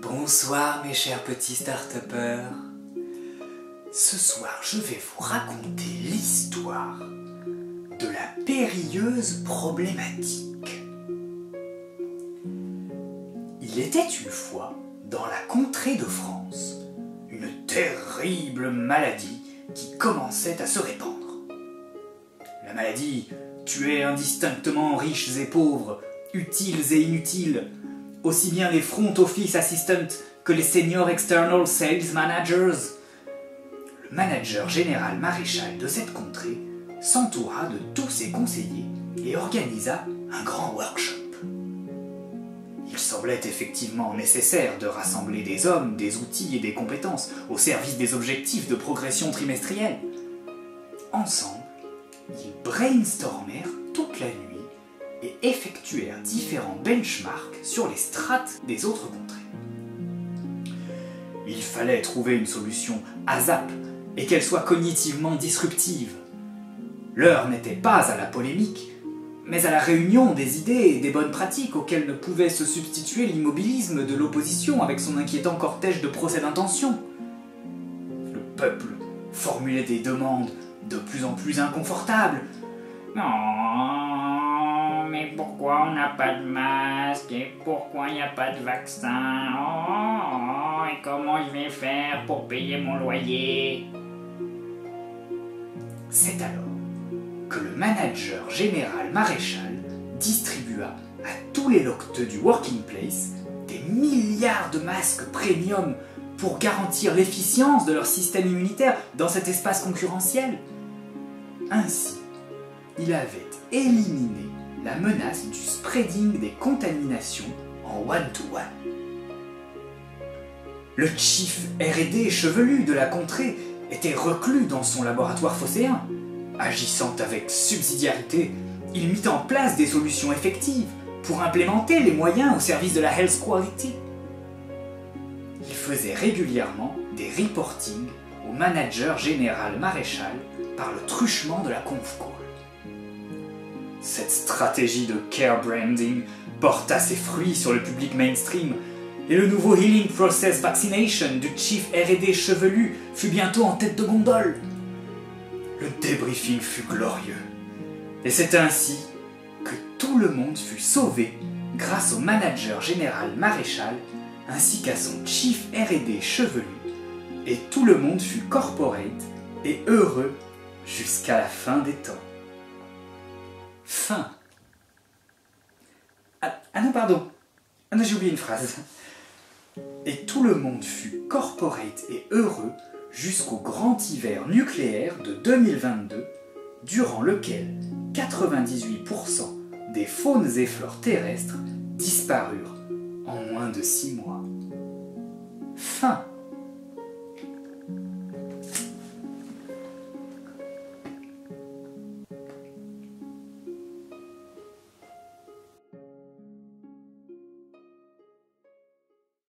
Bonsoir mes chers petits start-upers. Ce soir, je vais vous raconter l'histoire de la périlleuse problématique. Il était une fois, dans la contrée de France, une terrible maladie qui commençait à se répandre. La maladie tuait indistinctement riches et pauvres, utiles et inutiles, aussi bien les front office assistants que les senior external sales managers. Le manager général maréchal de cette contrée s'entoura de tous ses conseillers et organisa un grand workshop. Il semblait effectivement nécessaire de rassembler des hommes, des outils et des compétences au service des objectifs de progression trimestrielle. Ensemble, ils brainstormèrent toute la nuit et effectuèrent différents benchmarks sur les strates des autres contrées. Il fallait trouver une solution ASAP et qu'elle soit cognitivement disruptive. L'heure n'était pas à la polémique, mais à la réunion des idées et des bonnes pratiques auxquelles ne pouvait se substituer l'immobilisme de l'opposition avec son inquiétant cortège de procès d'intention. Le peuple formulait des demandes de plus en plus inconfortables. Non, mais pourquoi on n'a pas de masque? Et pourquoi il n'y a pas de vaccin? Et comment je vais faire pour payer mon loyer? C'est alors que le manager général maréchal distribua à tous les locteux du Working Place des milliards de masques premium pour garantir l'efficience de leur système immunitaire dans cet espace concurrentiel. Ainsi, il avait éliminé la menace du spreading des contaminations en one-to-one. Le chief R&D chevelu de la contrée était reclus dans son laboratoire phocéen. Agissant avec subsidiarité, il mit en place des solutions effectives pour implémenter les moyens au service de la health quality. Il faisait régulièrement des reportings au manager général maréchal par le truchement de la conf call. Cette stratégie de care branding porta ses fruits sur le public mainstream et le nouveau Healing Process Vaccination du Chief R&D chevelu fut bientôt en tête de gondole. Le débriefing fut glorieux et c'est ainsi que tout le monde fut sauvé grâce au manager général maréchal ainsi qu'à son Chief R&D chevelu et tout le monde fut corporate et heureux jusqu'à la fin des temps. Fin. Ah non, pardon. Ah non, j'ai oublié une phrase. Et tout le monde fut corporate et heureux jusqu'au grand hiver nucléaire de 2022, durant lequel 98% des faunes et flores terrestres disparurent en moins de 6 mois. Fin.